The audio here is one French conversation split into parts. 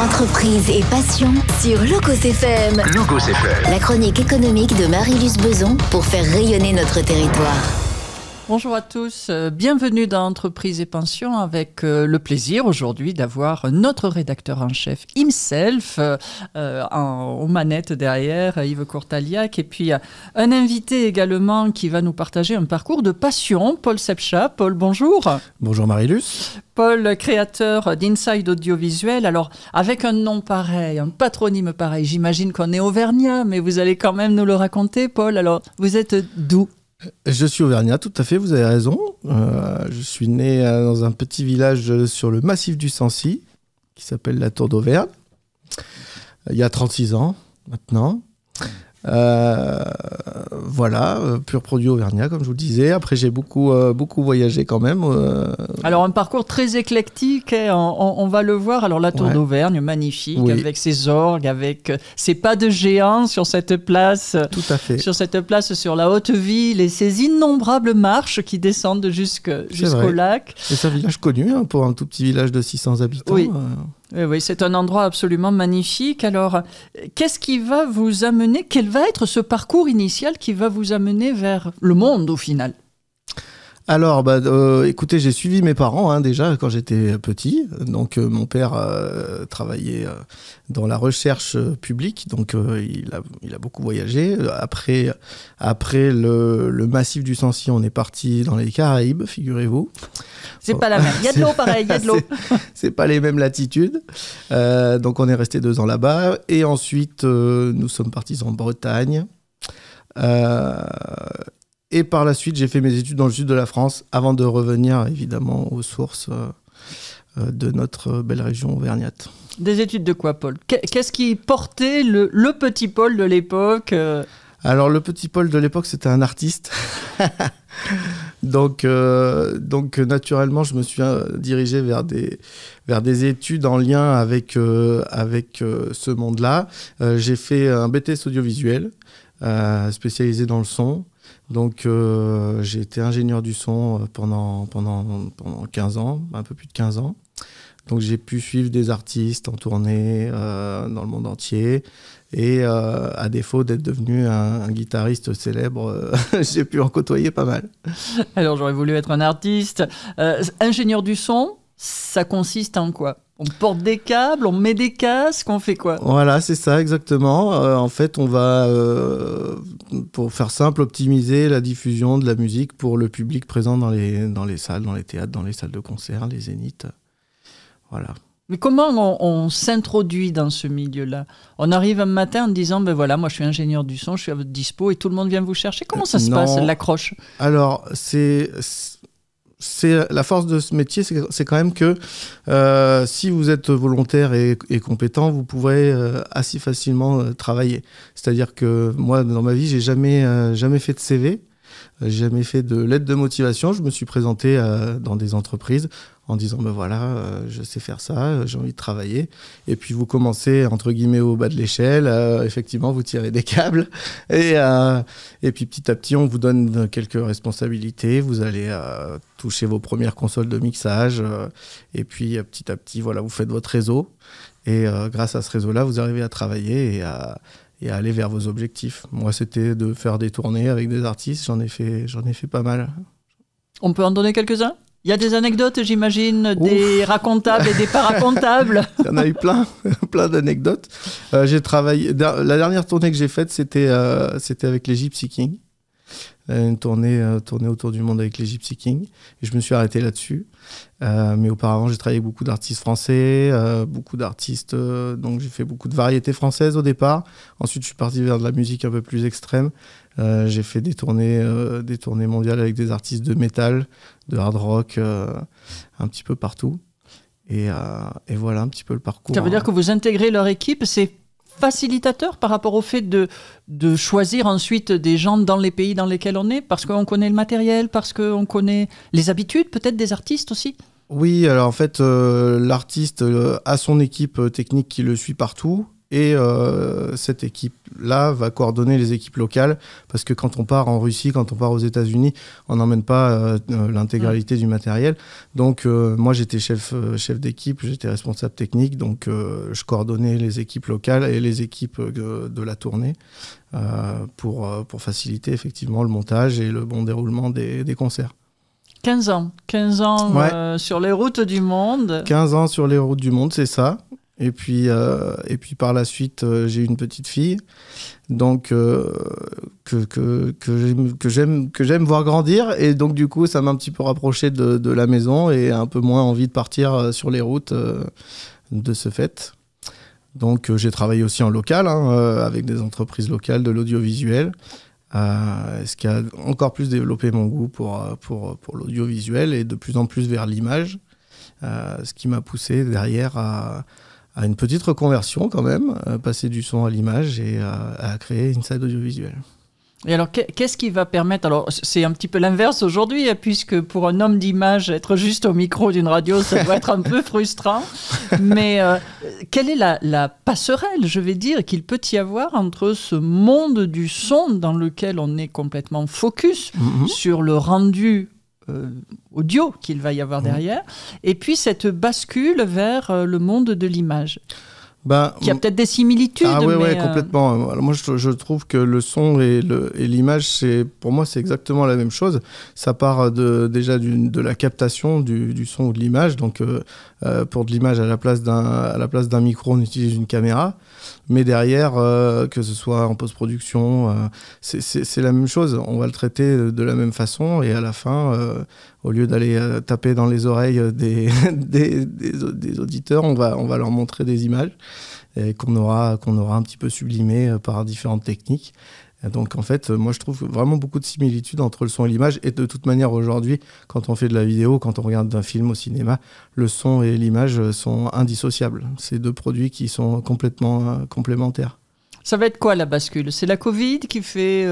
Entreprise et passion sur Logos FM. Logos FM. La chronique économique de Marie-Luce Beson pour faire rayonner notre territoire. Bonjour à tous, bienvenue dans Entreprise et Pension avec le plaisir aujourd'hui d'avoir notre rédacteur en chef himself aux manettes derrière, Yves Courtaliac, et puis un invité également qui va nous partager un parcours de passion, Paul Sepcha. Paul, bonjour. Bonjour Marie-Luce. Paul, créateur d'Inside Audiovisuel. Alors, avec un nom pareil, un patronyme pareil, j'imagine qu'on est auvergnat, mais vous allez quand même nous le raconter, Paul. Alors, vous êtes d'où ? Je suis auvergnat, tout à fait, vous avez raison. Je suis né dans un petit village sur le massif du Sancy, qui s'appelle la Tour d'Auvergne, il y a 36 ans maintenant. Voilà, pur produit auvergnat, comme je vous le disais. Après, j'ai beaucoup voyagé quand même. Alors, un parcours très éclectique, hein, on va le voir. Alors, la Tour d'Auvergne, magnifique, oui, avec ses orgues, avec ses pas de géant sur cette place. Tout à fait. Sur cette place, sur la haute ville, et ces innombrables marches qui descendent jusqu'au lac. C'est un village connu, hein, pour un tout petit village de 600 habitants. Oui. Oui, c'est un endroit absolument magnifique. Alors, qu'est-ce qui va vous amener, quel va être ce parcours initial qui va vous amener vers le monde au final ? Alors, écoutez, j'ai suivi mes parents déjà quand j'étais petit. Donc, mon père travaillait dans la recherche publique, donc il a beaucoup voyagé. Après le massif du Sancy, on est parti dans les Caraïbes, figurez-vous. C'est pas la même. Il y a de l'eau, pareil, il y a de l'eau. C'est pas les mêmes latitudes. Donc, on est resté 2 ans là-bas. Et ensuite, nous sommes partis en Bretagne. Et par la suite, j'ai fait mes études dans le sud de la France avant de revenir évidemment aux sources de notre belle région auvergnate. Des études de quoi, Paul ? Qu'est-ce qui portait le petit Paul de l'époque ? Alors, le petit Paul de l'époque, c'était un artiste. donc, naturellement, je me suis dirigé vers des études en lien avec ce monde-là. J'ai fait un BTS audiovisuel spécialisé dans le son. Donc, j'ai été ingénieur du son pendant 15 ans, un peu plus de 15 ans. Donc, j'ai pu suivre des artistes en tournée dans le monde entier. Et à défaut d'être devenu un guitariste célèbre, j'ai pu en côtoyer pas mal. Alors, j'aurais voulu être un artiste. Ingénieur du son, ça consiste en quoi ? On porte des câbles, on met des casques, on fait quoi ? Voilà, c'est ça exactement. En fait, on va, pour faire simple, optimiser la diffusion de la musique pour le public présent dans les salles, dans les théâtres, dans les salles de concert, les zéniths. Voilà. Mais comment on s'introduit dans ce milieu-là ? On arrive un matin en disant, voilà, moi je suis ingénieur du son, je suis à votre dispo et tout le monde vient vous chercher. Comment ça se passe, l'accroche ? Alors, c'est la force de ce métier, c'est quand même que si vous êtes volontaire et compétent, vous pourrez assez facilement travailler. C'est-à-dire que moi, dans ma vie, j'ai jamais fait de CV, jamais fait de lettre de motivation. Je me suis présenté dans des entreprises en disant voilà, je sais faire ça, j'ai envie de travailler. Et puis vous commencez entre guillemets au bas de l'échelle, effectivement vous tirez des câbles et puis petit à petit on vous donne quelques responsabilités. Vous allez toucher vos premières consoles de mixage et puis petit à petit voilà, vous faites votre réseau et grâce à ce réseau-là vous arrivez à travailler et à aller vers vos objectifs. Moi c'était de faire des tournées avec des artistes, j'en ai fait pas mal. On peut en donner quelques-uns ? Il y a des anecdotes, j'imagine, des racontables et des pas racontables. Il y en a eu plein d'anecdotes. J'ai travaillé. La dernière tournée que j'ai faite, c'était avec les Gypsy Kings. Une tournée autour du monde avec les Gypsy Kings. Et je me suis arrêté là-dessus. Mais auparavant, j'ai travaillé avec beaucoup d'artistes français, beaucoup d'artistes. Donc, j'ai fait beaucoup de variétés françaises au départ. Ensuite, je suis parti vers de la musique un peu plus extrême. J'ai fait des tournées mondiales avec des artistes de métal, de hard rock, un petit peu partout. Et voilà un petit peu le parcours. Ça veut dire que vous intégrez leur équipe, c'est facilitateur par rapport au fait de choisir ensuite des gens dans les pays dans lesquels on est, parce qu'on connaît le matériel, parce qu'on connaît les habitudes peut-être des artistes aussi ? Oui, alors en fait, l'artiste a son équipe technique qui le suit partout. et cette équipe-là va coordonner les équipes locales, parce que quand on part en Russie, quand on part aux États-Unis, on n'emmène pas l'intégralité du matériel. Donc moi j'étais chef d'équipe, j'étais responsable technique, donc je coordonnais les équipes locales et les équipes de la tournée pour faciliter effectivement le montage et le bon déroulement des concerts. 15 ans ouais. Sur les routes du monde. 15 ans sur les routes du monde, c'est ça. Et puis par la suite, j'ai une petite fille, donc que j'aime voir grandir. Et donc du coup, ça m'a un petit peu rapproché de la maison et un peu moins envie de partir sur les routes de ce fait. Donc j'ai travaillé aussi en local, avec des entreprises locales de l'audiovisuel. Ce qui a encore plus développé mon goût pour l'audiovisuel et de plus en plus vers l'image. Ce qui m'a poussé derrière à une petite reconversion quand même, passer du son à l'image et à créer Inside Audiovisuel. Et alors, qu'est-ce qui va permettre... Alors, c'est un petit peu l'inverse aujourd'hui, puisque pour un homme d'image, être juste au micro d'une radio, ça doit être un peu frustrant. Mais quelle est la passerelle, je vais dire, qu'il peut y avoir entre ce monde du son dans lequel on est complètement focus sur le rendu audio qu'il va y avoir derrière, et puis cette bascule vers le monde de l'image. Qui a peut-être des similitudes. Ah oui, complètement. Moi, je trouve que le son et l'image, pour moi, c'est exactement la même chose. Ça part déjà de la captation du son ou de l'image. Donc, pour de l'image, à la place d'un micro, on utilise une caméra. Mais derrière, que ce soit en post-production, c'est la même chose. On va le traiter de la même façon. Et à la fin, au lieu d'aller taper dans les oreilles des auditeurs, on va leur montrer des images qu'on aura un petit peu sublimées par différentes techniques. Et donc en fait, moi je trouve vraiment beaucoup de similitudes entre le son et l'image. Et de toute manière, aujourd'hui, quand on fait de la vidéo, quand on regarde un film au cinéma, le son et l'image sont indissociables. C'est deux produits qui sont complètement complémentaires. Ça va être quoi la bascule? C'est la Covid qui fait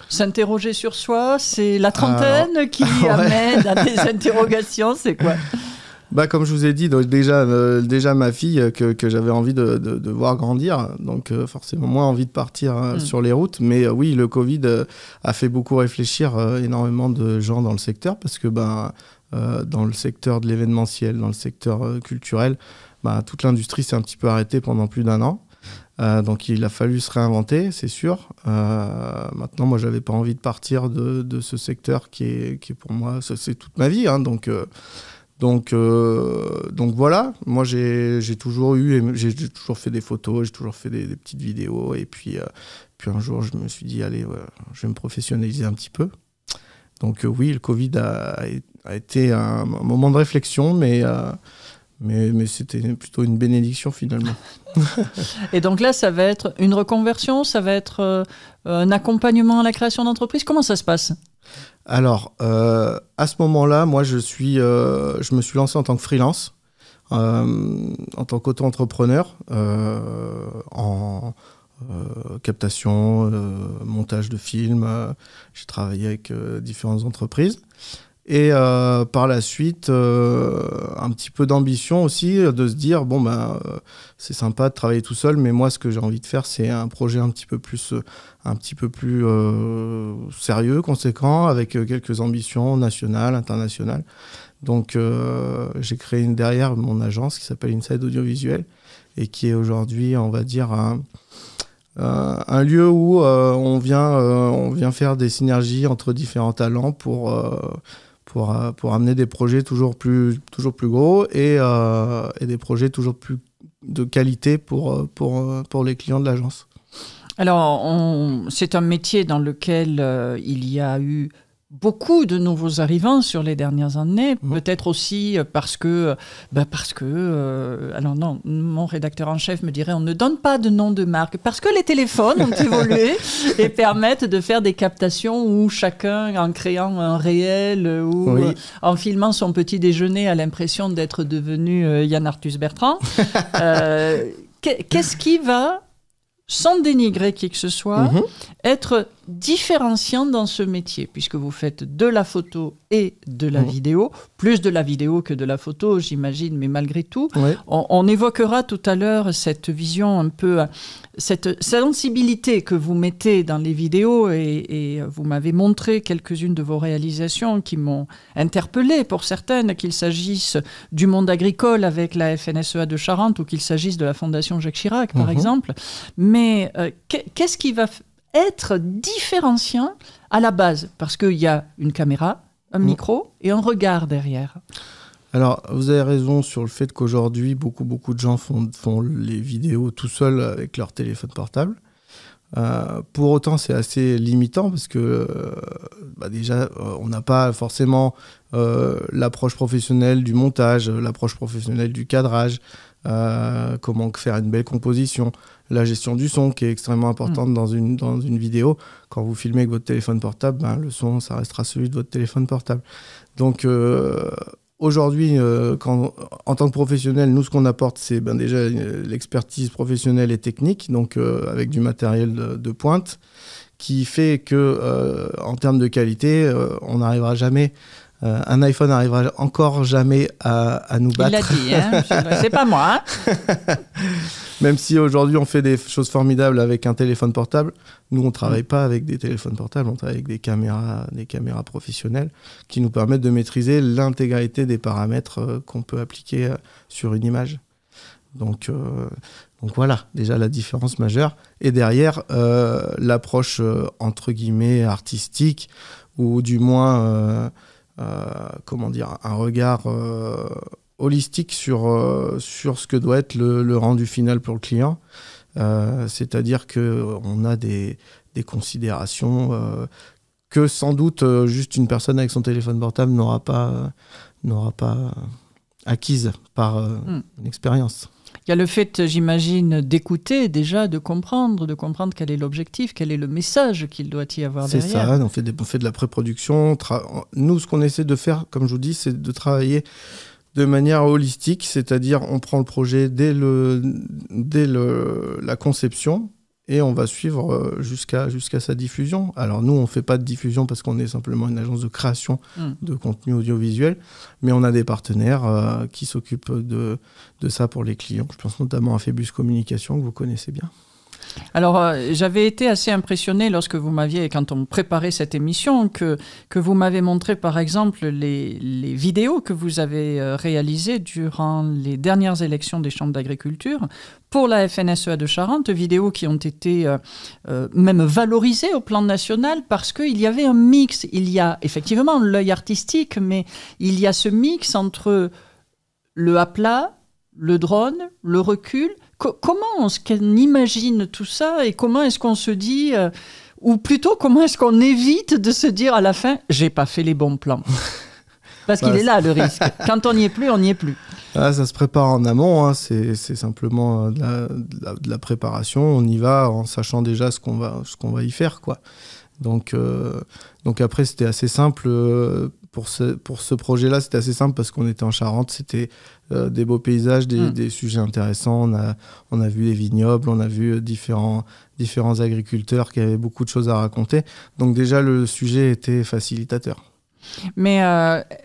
s'interroger sur soi? C'est la trentaine qui amène à des interrogations? C'est quoi? Comme je vous ai dit, donc déjà ma fille que j'avais envie de voir grandir, donc forcément moins envie de partir sur les routes. Mais oui, le Covid a fait beaucoup réfléchir énormément de gens dans le secteur, parce que dans le secteur de l'événementiel, dans le secteur culturel, toute l'industrie s'est un petit peu arrêtée pendant plus d'1 an. Donc il a fallu se réinventer, c'est sûr. Maintenant, moi, j'avais pas envie de partir de ce secteur qui est pour moi, c'est toute ma vie. Donc voilà, moi j'ai toujours fait des photos, j'ai toujours fait des petites vidéos, et puis un jour je me suis dit allez, je vais me professionnaliser un petit peu. Donc oui, le Covid a été un moment de réflexion, mais c'était plutôt une bénédiction finalement. Et donc là, ça va être une reconversion, ça va être un accompagnement à la création d'entreprise. Comment ça se passe ? Alors, à ce moment-là, moi, je me suis lancé en tant que freelance, en tant qu'auto-entrepreneur, en captation, montage de films. J'ai travaillé avec différentes entreprises. Et par la suite, un petit peu d'ambition aussi, de se dire, c'est sympa de travailler tout seul, mais moi, ce que j'ai envie de faire, c'est un projet un petit peu plus sérieux, conséquent, avec quelques ambitions nationales, internationales. Donc, j'ai créé derrière mon agence qui s'appelle Inside Audiovisuel, et qui est aujourd'hui, on va dire, un lieu où on vient faire des synergies entre différents talents pour amener des projets toujours plus gros et des projets toujours plus de qualité pour les clients de l'agence. Alors, c'est un métier dans lequel il y a eu beaucoup de nouveaux arrivants sur les dernières années, peut-être aussi parce que alors non, mon rédacteur en chef me dirait on ne donne pas de nom de marque, parce que les téléphones ont évolué et permettent de faire des captations où chacun, en créant un réel ou en filmant son petit déjeuner, a l'impression d'être devenu Yann Arthus Bertrand. Qu'est-ce qui va, sans dénigrer qui que ce soit, être différenciant dans ce métier, puisque vous faites de la photo et de la vidéo, plus de la vidéo que de la photo, j'imagine, mais malgré tout, on évoquera tout à l'heure cette vision un peu, cette sensibilité que vous mettez dans les vidéos, et vous m'avez montré quelques-unes de vos réalisations qui m'ont interpellée pour certaines, qu'il s'agisse du monde agricole avec la FNSEA de Charente ou qu'il s'agisse de la Fondation Jacques Chirac, par exemple. Mais qu'est-ce qui va être différenciant à la base? Parce qu'il y a une caméra, un micro et un regard derrière. Alors, vous avez raison sur le fait qu'aujourd'hui, beaucoup de gens font les vidéos tout seuls avec leur téléphone portable. Pour autant, c'est assez limitant parce que déjà, on n'a pas forcément l'approche professionnelle du montage, l'approche professionnelle du cadrage, comment faire une belle composition, la gestion du son qui est extrêmement importante dans une vidéo. Quand vous filmez avec votre téléphone portable, le son, ça restera celui de votre téléphone portable. Donc, aujourd'hui, en tant que professionnel, nous, ce qu'on apporte, c'est déjà l'expertise professionnelle et technique, donc avec du matériel de pointe, qui fait que, en termes de qualité, on n'arrivera jamais. Un iPhone n'arrivera encore jamais à nous battre. Il l'a dit, hein. C'est pas moi. Hein. Même si aujourd'hui on fait des choses formidables avec un téléphone portable, nous on travaille pas avec des téléphones portables, on travaille avec des caméras professionnelles qui nous permettent de maîtriser l'intégralité des paramètres qu'on peut appliquer sur une image. Donc voilà, déjà la différence majeure. Et derrière, l'approche entre guillemets artistique, ou du moins un regard holistique sur ce que doit être le rendu final pour le client. C'est-à-dire qu'on a des considérations que sans doute juste une personne avec son téléphone portable n'aura pas acquises par une expérience. Il y a le fait, j'imagine, d'écouter déjà, de comprendre quel est l'objectif, quel est le message qu'il doit y avoir derrière. C'est ça, on fait de la pré-production. Nous, ce qu'on essaie de faire, comme je vous dis, c'est de travailler de manière holistique, c'est-à-dire on prend le projet dès la conception et on va suivre jusqu'à sa diffusion. Alors nous, on ne fait pas de diffusion parce qu'on est simplement une agence de création de contenu audiovisuel, mais on a des partenaires qui s'occupent de ça pour les clients. Je pense notamment à Phébus Communication, que vous connaissez bien. Alors, j'avais été assez impressionnée lorsque vous m'aviez, quand on préparait cette émission, que vous m'avez montré, par exemple, les vidéos que vous avez réalisées durant les dernières élections des chambres d'agriculture pour la FNSEA de Charente, vidéos qui ont été même valorisées au plan national parce qu'il y avait un mix. Il y a effectivement l'œil artistique, mais il y a ce mix entre le à plat, le drone, le recul. Comment est-ce qu'on imagine tout ça et comment est-ce qu'on se dit, ou plutôt comment est-ce qu'on évite de se dire à la fin « j'ai pas fait les bons plans ». Parce qu'il est là le risque. Quand on n'y est plus, on n'y est plus. Ah, ça se prépare en amont, hein. C'est simplement de la préparation. On y va en sachant déjà ce qu'on va y faire, quoi. Donc après, c'était assez simple. Pour ce projet-là, c'était assez simple parce qu'on était en Charente, c'était des beaux paysages, des sujets intéressants. On a vu les vignobles, on a vu différents agriculteurs qui avaient beaucoup de choses à raconter. Donc déjà, le sujet était facilitateur. Mais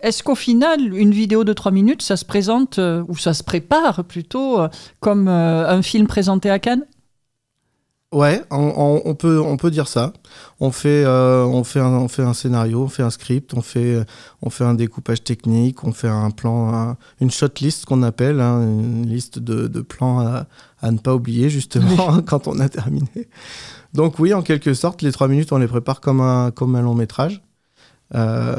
est-ce qu'au final, une vidéo de 3 minutes, ça se présente, ou ça se prépare plutôt, comme un film présenté à Cannes ? Ouais, on peut dire ça. On fait un scénario, on fait un script, on fait un découpage technique, on fait un plan, une shot list qu'on appelle, une liste de plans à ne pas oublier justement quand on a terminé. Donc oui, en quelque sorte, les 3 minutes, on les prépare comme un long métrage.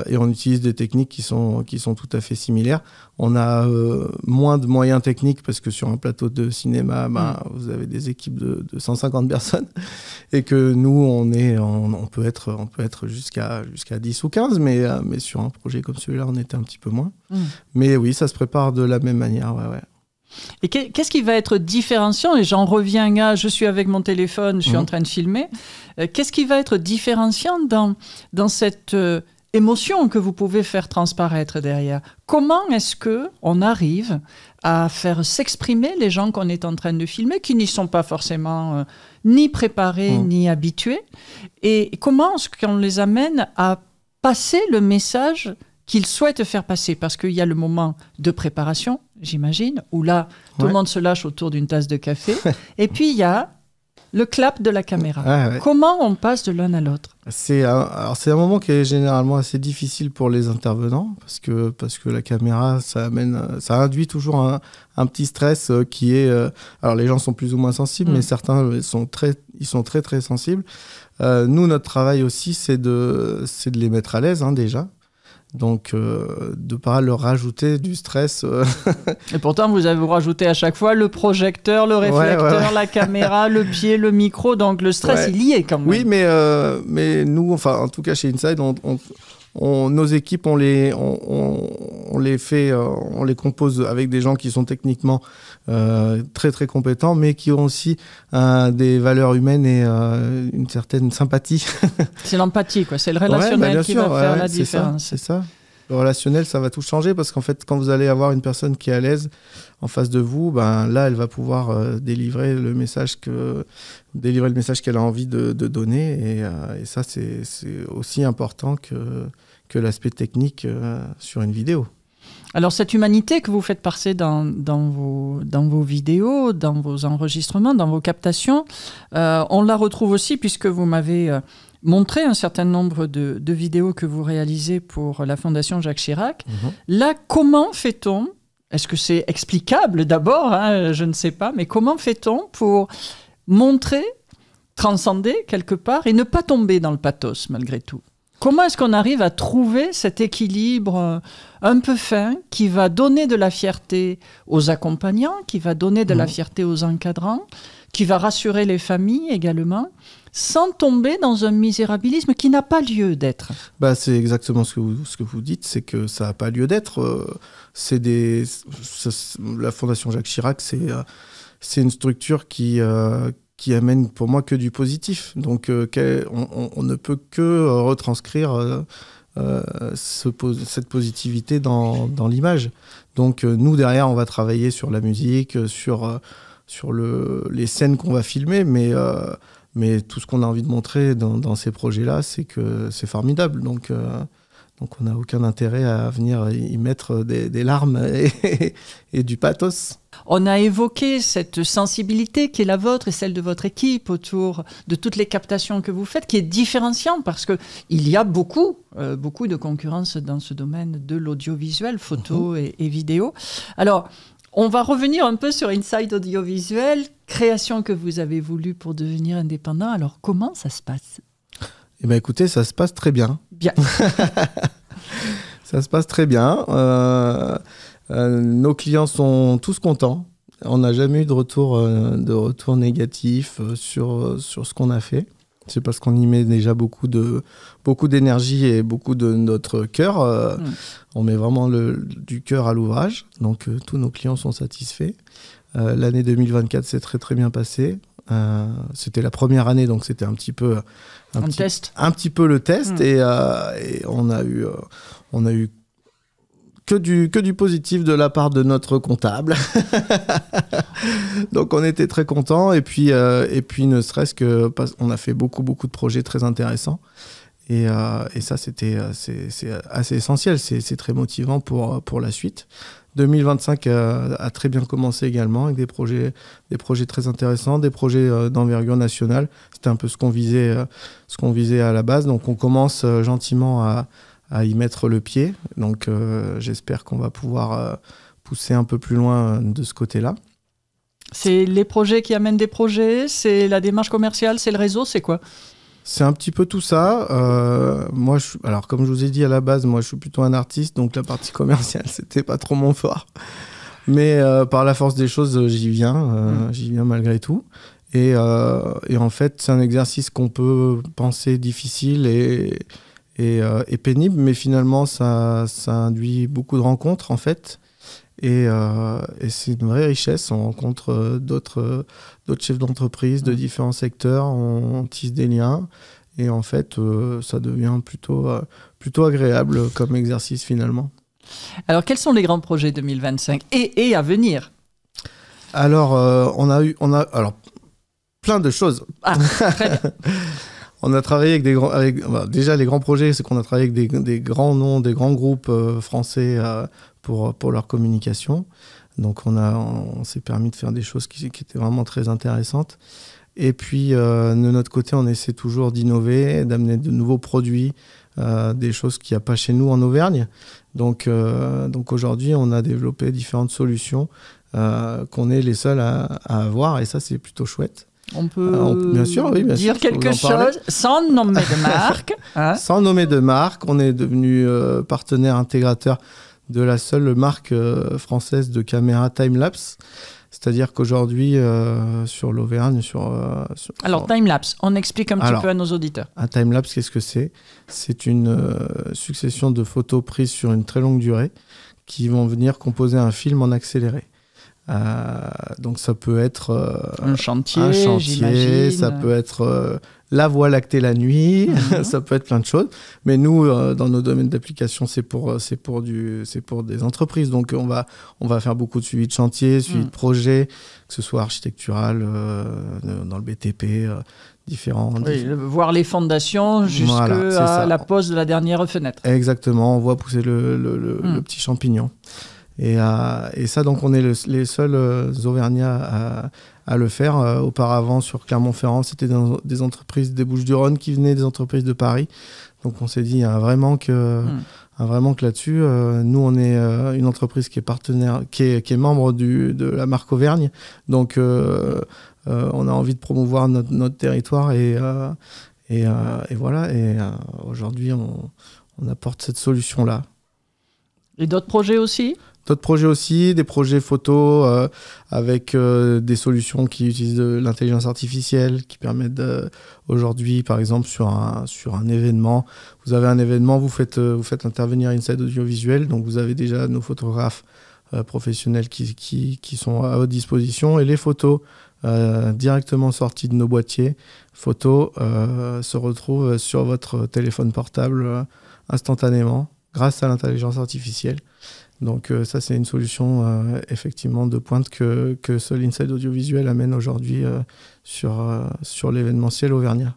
Et on utilise des techniques qui sont tout à fait similaires. On a moins de moyens techniques parce que sur un plateau de cinéma, vous avez des équipes de 150 personnes et que nous, on peut être jusqu'à 10 ou 15, mais sur un projet comme celui-là, on était un petit peu moins. Mais oui, ça se prépare de la même manière, ouais. Et qu'est-ce qui va être différenciant ? Et j'en reviens à, je suis avec mon téléphone, je suis en train de filmer. Qu'est-ce qui va être différenciant dans cette émotion que vous pouvez faire transparaître derrière. Comment est-ce qu'on arrive à faire s'exprimer les gens qu'on est en train de filmer, qui n'y sont pas forcément ni préparés ni habitués, et comment est-ce qu'on les amène à passer le message qu'ils souhaitent faire passer? Parce qu'il y a le moment de préparation, j'imagine, où là, tout le monde se lâche autour d'une tasse de café, et puis il y a le clap de la caméra. Ah, ouais. Comment on passe de l'un à l'autre? C'est un moment qui est généralement assez difficile pour les intervenants parce que la caméra, ça induit toujours un petit stress qui est... alors les gens sont plus ou moins sensibles, mais certains sont très très sensibles. Nous, notre travail aussi, c'est de les mettre à l'aise déjà. Donc, de ne pas leur rajouter du stress. Et pourtant, vous rajoutez à chaque fois le projecteur, le réflecteur, la caméra, le pied, le micro. Donc, le stress, il y est quand même. Oui, mais nous, enfin, en tout cas chez Inside, nos équipes, on les compose avec des gens qui sont techniquement très très compétents, mais qui ont aussi des valeurs humaines et une certaine sympathie. C'est l'empathie, quoi. C'est le relationnel qui va faire la différence. C'est ça. Le relationnel, ça va tout changer parce qu'en fait, quand vous allez avoir une personne qui est à l'aise en face de vous, là, elle va pouvoir délivrer le message qu'elle a envie de donner. Et ça, c'est aussi important que l'aspect technique sur une vidéo. Alors, cette humanité que vous faites passer dans vos vidéos, dans vos enregistrements, dans vos captations, on la retrouve aussi puisque vous m'avez montré un certain nombre de vidéos que vous réalisez pour la Fondation Jacques Chirac. Là, comment fait-on? Est-ce que c'est explicable d'abord, je ne sais pas, mais comment fait-on pour montrer, transcender quelque part et ne pas tomber dans le pathos malgré tout? Comment est-ce qu'on arrive à trouver cet équilibre un peu fin qui va donner de la fierté aux accompagnants, qui va donner de la fierté aux encadrants, qui va rassurer les familles également, sans tomber dans un misérabilisme qui n'a pas lieu d'être? C'est exactement ce que vous dites, c'est que ça n'a pas lieu d'être. La Fondation Jacques Chirac, c'est une structure qui amène pour moi que du positif. Donc on ne peut que retranscrire cette positivité dans l'image. Donc nous, derrière, on va travailler sur la musique, sur les scènes qu'on va filmer, mais tout ce qu'on a envie de montrer dans ces projets-là, c'est que c'est formidable. Donc on n'a aucun intérêt à venir y mettre des larmes et du pathos. On a évoqué cette sensibilité qui est la vôtre et celle de votre équipe autour de toutes les captations que vous faites, qui est différenciant parce qu'il y a beaucoup de concurrence dans ce domaine de l'audiovisuel, photo et vidéo. Alors, on va revenir un peu sur Inside Audiovisuel, création que vous avez voulu pour devenir indépendant. Alors, comment ça se passe? Eh bien, écoutez, ça se passe très bien. Bien. Ça se passe très bien. Nos clients sont tous contents. On n'a jamais eu de retour négatif sur ce qu'on a fait. C'est parce qu'on y met déjà beaucoup d'énergie et beaucoup de notre cœur. On met vraiment du cœur à l'ouvrage. Donc, tous nos clients sont satisfaits. L'année 2024 s'est très, très bien passée. C'était la première année, donc c'était un petit peu le test. Et on a eu que du positif de la part de notre comptable. Donc on était très contents. Et puis ne serait-ce que on a fait beaucoup de projets très intéressants. Et ça, c'est assez essentiel. C'est très motivant pour la suite. 2025 a très bien commencé également avec des projets très intéressants, des projets d'envergure nationale. C'était un peu ce qu'on visait à la base. Donc on commence gentiment à y mettre le pied. Donc j'espère qu'on va pouvoir pousser un peu plus loin de ce côté-là. C'est les projets qui amènent des projets, c'est la démarche commerciale, c'est le réseau, c'est quoi ? C'est un petit peu tout ça. Moi, alors comme je vous ai dit à la base, moi je suis plutôt un artiste, donc la partie commerciale, c'était pas trop mon fort. Mais par la force des choses, j'y viens malgré tout. Et en fait, c'est un exercice qu'on peut penser difficile et pénible, mais finalement, ça induit beaucoup de rencontres en fait. Et c'est une vraie richesse. On rencontre d'autres chefs d'entreprise de différents secteurs, on tisse des liens Et en fait, ça devient plutôt agréable comme exercice finalement. Alors, quels sont les grands projets 2025 et à venir? Alors, on a plein de choses. Ah, très bien. On a travaillé déjà les grands projets, c'est qu'on a travaillé avec des grands noms, des grands groupes français pour leur communication. Donc on s'est permis de faire des choses qui étaient vraiment très intéressantes. Et puis de notre côté, on essaie toujours d'innover, d'amener de nouveaux produits, des choses qu'il n'y a pas chez nous en Auvergne. Donc aujourd'hui, on a développé différentes solutions qu'on est les seuls à avoir, et ça c'est plutôt chouette. On peut bien sûr, dire quelque chose sans nommer de marque. Hein? Sans nommer de marque, on est devenu partenaire intégrateur de la seule marque française de caméra time-lapse. C'est-à-dire qu'aujourd'hui, sur l'Auvergne... Alors, time-lapse, on explique un petit peu à nos auditeurs. Un time-lapse, qu'est-ce que c'est ? C'est une succession de photos prises sur une très longue durée qui vont venir composer un film en accéléré. Donc ça peut être un chantier, j'imagine. Ça peut être la Voie lactée la nuit, ça peut être plein de choses. Mais nous, dans nos domaines d'application, c'est pour des entreprises. Donc on va faire beaucoup de suivi de chantier, suivi de projet, que ce soit architectural, dans le BTP, différents. Voir les fondations jusqu'à la pose de la dernière fenêtre. Exactement, on voit pousser le petit champignon. Et ça, donc, on est les seuls Auvergnats à le faire. Auparavant, sur Clermont-Ferrand, c'était des entreprises des Bouches-du-Rhône qui venaient des entreprises de Paris. Donc, on s'est dit, il y a un vrai manque là-dessus. Nous, on est une entreprise qui est partenaire, qui est membre de la marque Auvergne. Donc, on a envie de promouvoir notre territoire et voilà. Et aujourd'hui, on apporte cette solution-là. Et d'autres projets aussi ? D'autres projets aussi, des projets photos avec des solutions qui utilisent de l'intelligence artificielle, qui permettent aujourd'hui, par exemple, sur un événement, vous avez un événement, vous faites intervenir Inside Audiovisuel, donc vous avez déjà nos photographes professionnels qui sont à votre disposition, et les photos directement sorties de nos boîtiers photos se retrouvent sur votre téléphone portable instantanément grâce à l'intelligence artificielle. Donc ça, c'est une solution effectivement de pointe que seul Inside Audiovisuel amène aujourd'hui sur l'événementiel auvergnat.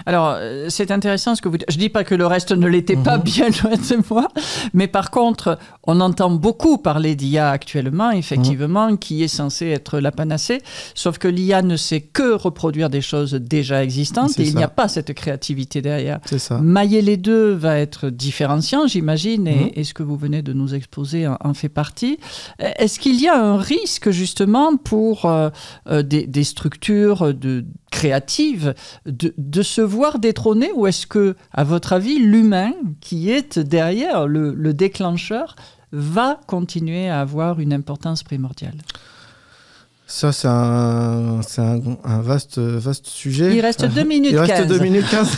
Alors, c'est intéressant ce que vous dites. Je ne dis pas que le reste ne l'était pas, bien loin de moi. Mais par contre, on entend beaucoup parler d'IA actuellement, effectivement, qui est censé être la panacée. Sauf que l'IA ne sait que reproduire des choses déjà existantes et il n'y a pas cette créativité derrière. C'est ça. Mailler les deux va être différenciant, j'imagine, et ce que vous venez de nous exposer en fait partie. Est-ce qu'il y a un risque, justement, pour des structures créatives de se voir détrôner, ou est-ce que, à votre avis, l'humain qui est derrière le déclencheur va continuer à avoir une importance primordiale ? Ça, c'est un vaste sujet. Il reste 2 minutes 15. Il reste 2 minutes 15.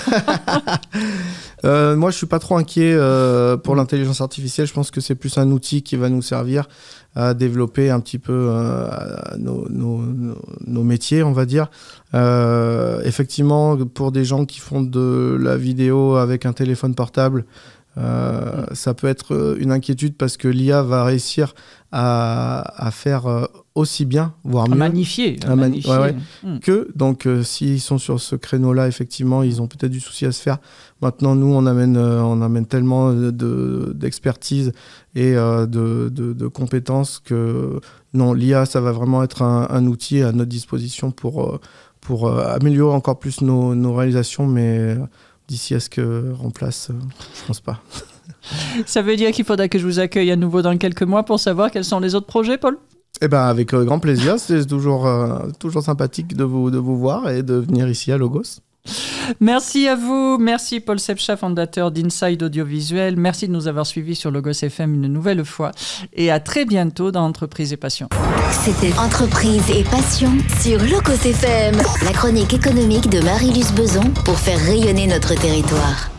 Moi, je ne suis pas trop inquiet pour l'intelligence artificielle. Je pense que c'est plus un outil qui va nous servir à développer un petit peu nos métiers, on va dire. Effectivement, pour des gens qui font de la vidéo avec un téléphone portable, ça peut être une inquiétude parce que l'IA va réussir à faire aussi bien, voire mieux. Magnifier. Que, donc, s'ils sont sur ce créneau-là, effectivement, ils ont peut-être du souci à se faire. Maintenant, nous, on amène tellement d'expertise et de compétences que non, l'IA, ça va vraiment être un outil à notre disposition pour améliorer encore plus nos réalisations, mais d'ici à ce que remplace, je pense pas. Ça veut dire qu'il faudra que je vous accueille à nouveau dans quelques mois pour savoir quels sont les autres projets, Paul ? Eh ben, avec grand plaisir. C'est toujours sympathique de vous voir et de venir ici à Logos. Merci à vous. Merci Paul Sebcha, fondateur d'Inside Audiovisuel. Merci de nous avoir suivis sur Logos FM une nouvelle fois. Et à très bientôt dans Entreprise et Passion. C'était Entreprise et Passion sur Logos FM. La chronique économique de Marie-Luce Beson pour faire rayonner notre territoire.